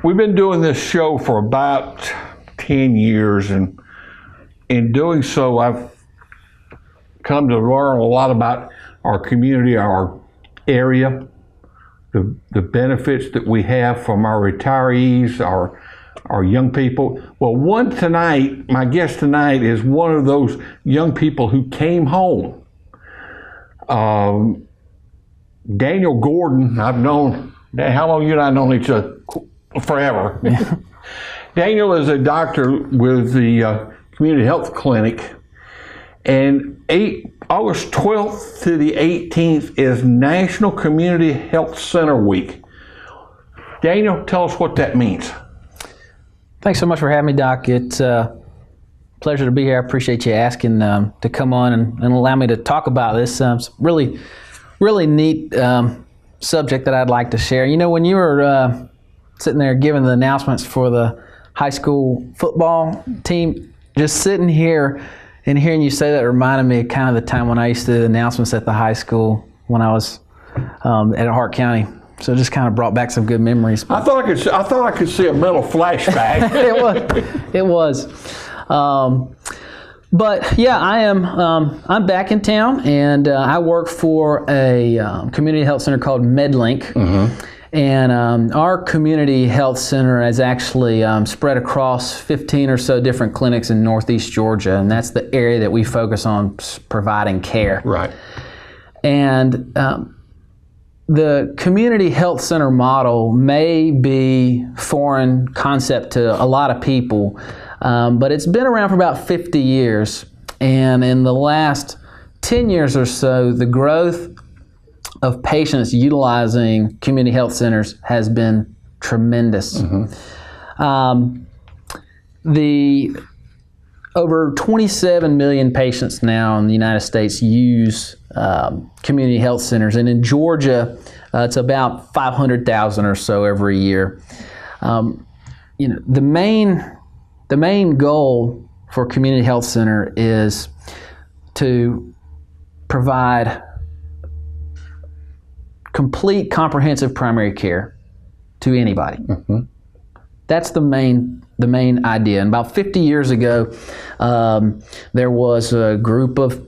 we've been doing this show for about 10 years, and in doing so, I've come to learn a lot about our community, our area, the benefits that we have from our retirees, our young people. Well, my guest tonight is one of those young people who came home. Daniel Gordon, I've known, how long you and I known each other? Forever. Daniel is a doctor with the Community Health Clinic, and August 12th to the 18th is National Community Health Center Week. Daniel, tell us what that means. Thanks so much for having me, Doc. It's a pleasure to be here. I appreciate you asking to come on and allow me to talk about this. It's really neat subject that I'd like to share. You know, when you were sitting there giving the announcements for the high school football team, just sitting here and hearing you say that reminded me of kind of the time when I used to do the announcements at the high school when I was at Hart County. So it just kind of brought back some good memories. I thought I could see a mental flashback. It was. But yeah, I'm back in town, and I work for a community health center called MedLink. Mm-hmm. And our community health center is actually spread across 15 or so different clinics in Northeast Georgia, and that's the area that we focus on providing care. Right. And the community health center model may be foreign concept to a lot of people, but it's been around for about 50 years. And in the last 10 years or so, the growth of patients utilizing community health centers has been tremendous. Mm-hmm. The over 27 million patients now in the United States use community health centers, and in Georgia, it's about 500,000 or so every year. You know, the main goal for a community health center is to provide complete, comprehensive primary care to anybody. Mm-hmm. That's the main idea. And about 50 years ago, there was a group of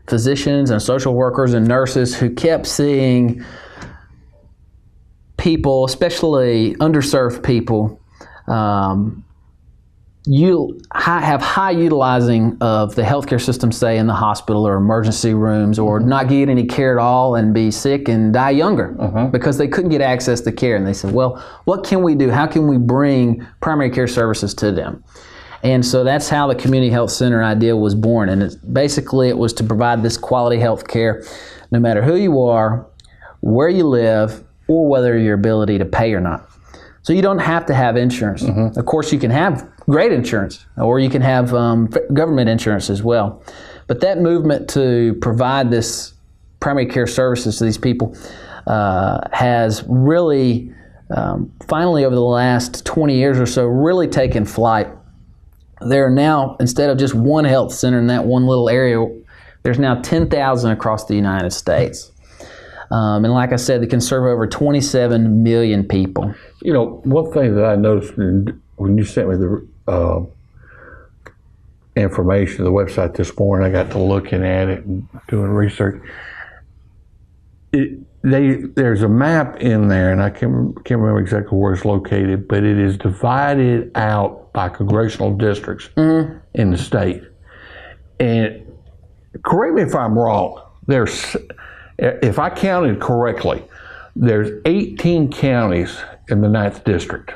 physicians and social workers and nurses who kept seeing people, especially underserved people, have high utilizing of the healthcare system, say in the hospital or emergency rooms, or not get any care at all and be sick and die younger because they couldn't get access to care. And they said, well, what can we do? How can we bring primary care services to them? And so that's how the community health center idea was born. And it was to provide this quality health care no matter who you are, where you live, or whether your ability to pay or not. So you don't have to have insurance. Mm-hmm. Of course, you can have great insurance, or you can have government insurance as well. But that movement to provide this primary care services to these people has really, finally over the last 20 years or so, really taken flight. There are now, instead of just one health center in that one little area, there's now 10,000 across the United States. And like I said, they can serve over 27 million people. You know, one thing that I noticed when you sent me the information, the website this morning, I got to looking at it and doing research. There's a map in there, and I can't remember exactly where it's located, but it is divided out by congressional districts in the state. And correct me if I'm wrong, if I counted correctly, there's 18 counties in the 9th district.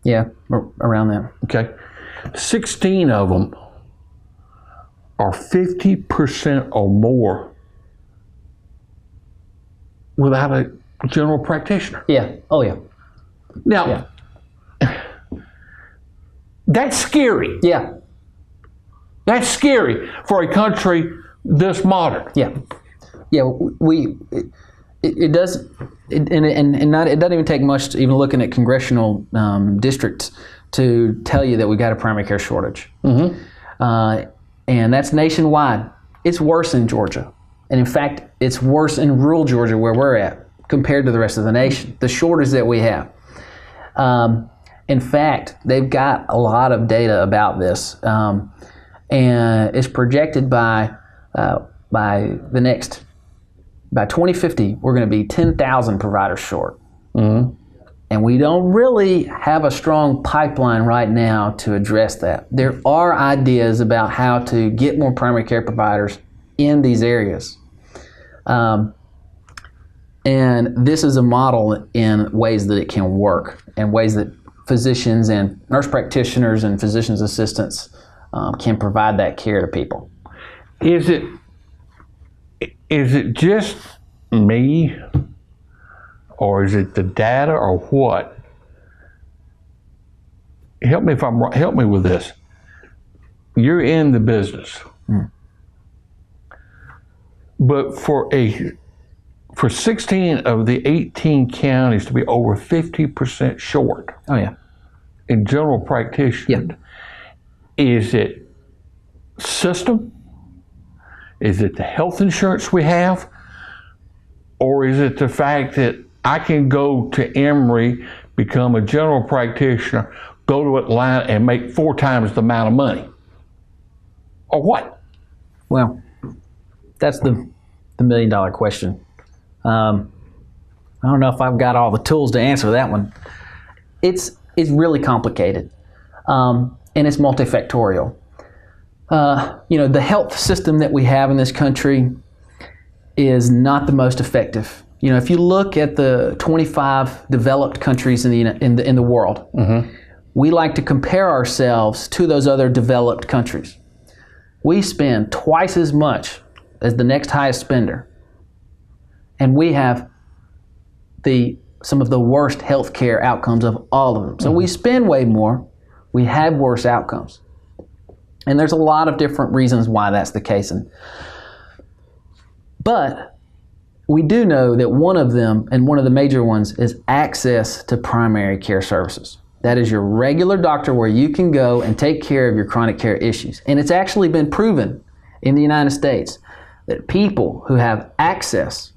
Yeah, around that. Okay. 16 of them are 50% or more without a general practitioner. Yeah. Oh, yeah. Now, that's scary. Yeah. That's scary for a country this modern. Yeah. Yeah, it doesn't even take much to even looking at congressional districts to tell you that we've got a primary care shortage. Mm-hmm. And that's nationwide. It's worse in Georgia. And in fact, it's worse in rural Georgia where we're at compared to the rest of the nation, the shortage that we have. In fact, they've got a lot of data about this, and it's projected by 2050 we're going to be 10,000 providers short. And we don't really have a strong pipeline right now to address that. There are ideas about how to get more primary care providers in these areas. And this is a model in ways that it can work, and ways that physicians and nurse practitioners and physician's assistants can provide that care to people. Is it just me, or is it the data, or what? Help me with this. You're in the business, but for 16 of the 18 counties to be over 50% short. Oh yeah. In general practitioner, is it system? Is it the health insurance we have? Or is it the fact that I can go to Emory, become a general practitioner, go to Atlanta and make 4 times the amount of money? Or what? Well, that's the $1 million question. I don't know if I've got all the tools to answer that one. It's really complicated, and it's multifactorial. The health system that we have in this country is not the most effective. If you look at the 25 developed countries in the world, we like to compare ourselves to those other developed countries. We spend twice as much as the next highest spender, and we have some of the worst healthcare outcomes of all of them. So we spend way more, we have worse outcomes. And there's a lot of different reasons why that's the case. But we do know that one of them, and one of the major ones, is access to primary care services. That is your regular doctor where you can go and take care of your chronic care issues. And it's actually been proven in the United States that people who have access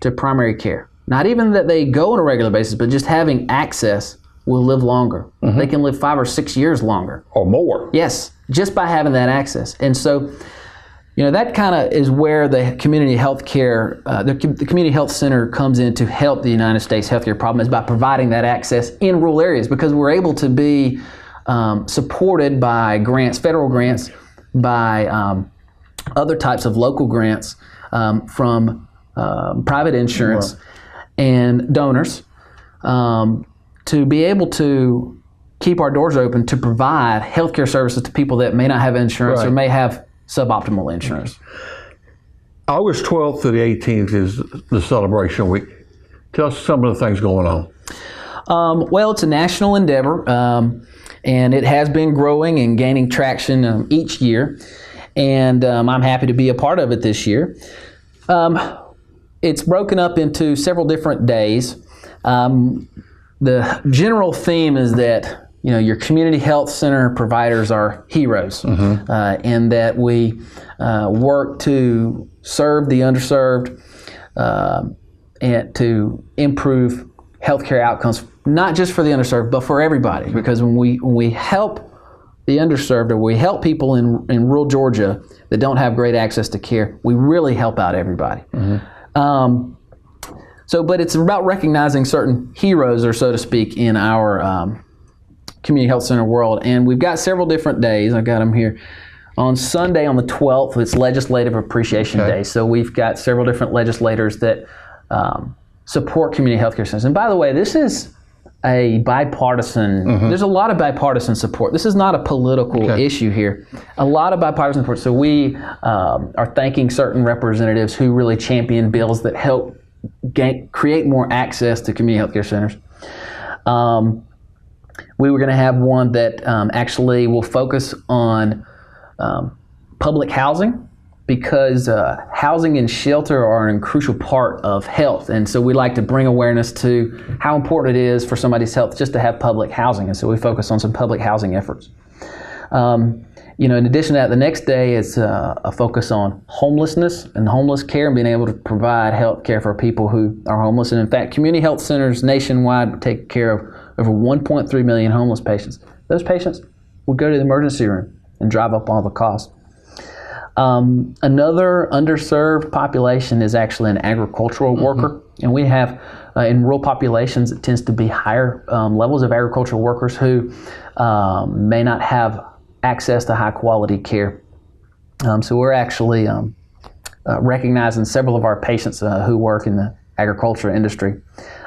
to primary care, not even that they go on a regular basis, but just having access, will live longer. They can live 5 or 6 years longer. Or more. Yes, just by having that access. And so, that kind of is where the community health care, the community health center comes in to help the United States healthcare problem, is by providing that access in rural areas, because we're able to be supported by grants, federal grants, by other types of local grants from private insurance and donors, to be able to keep our doors open to provide healthcare services to people that may not have insurance or may have suboptimal insurance. August 12th to the 18th is the celebration week. Tell us some of the things going on. Well, it's a national endeavor, and it has been growing and gaining traction each year, and I'm happy to be a part of it this year. It's broken up into several different days. The general theme is that your community health center providers are heroes, and that we work to serve the underserved and to improve healthcare outcomes, not just for the underserved, but for everybody. Because when we help the underserved, or we help people in rural Georgia that don't have great access to care, we really help out everybody. But it's about recognizing certain heroes, or so to speak, in our community health center world. And we've got several different days. I've got them here. On Sunday, on the 12th, it's Legislative Appreciation Day. So we've got several different legislators that support community healthcare centers. And by the way, this is a bipartisan, there's a lot of bipartisan support. This is not a political issue here. A lot of bipartisan support. So we are thanking certain representatives who really champion bills that help create more access to community healthcare centers. We were going to have one that actually will focus on public housing, because housing and shelter are a crucial part of health. And so we like to bring awareness to how important it is for somebody's health just to have public housing. And so we focus on some public housing efforts. In addition to that, the next day is a focus on homelessness and homeless care, and being able to provide health care for people who are homeless. And in fact, community health centers nationwide take care of over 1.3 million homeless patients. Those patients would go to the emergency room and drive up all the costs. Another underserved population is actually an agricultural worker, and we have in rural populations it tends to be higher levels of agricultural workers who may not have access to high quality care. So we're actually recognizing several of our patients who work in the agriculture industry.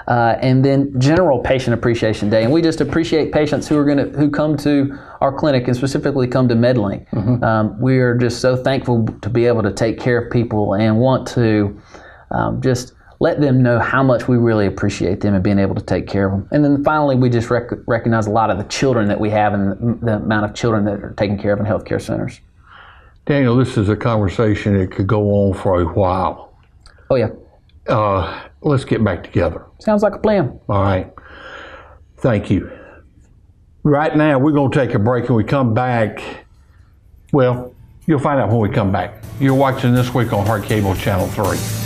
And then General Patient Appreciation Day, and we just appreciate patients who come to our clinic and specifically come to MedLink. We are just so thankful to be able to take care of people and want to just let them know how much we really appreciate them and being able to take care of them. And then finally, we just recognize a lot of the children that we have and the amount of children that are taken care of in healthcare centers. Daniel, this is a conversation that could go on for a while. Oh yeah. Let's get back together. Sounds like a plan. All right. Thank you. Right now, we're going to take a break, and we come back. Well, you'll find out when we come back. You're watching This Week on Heart Cable Channel 3.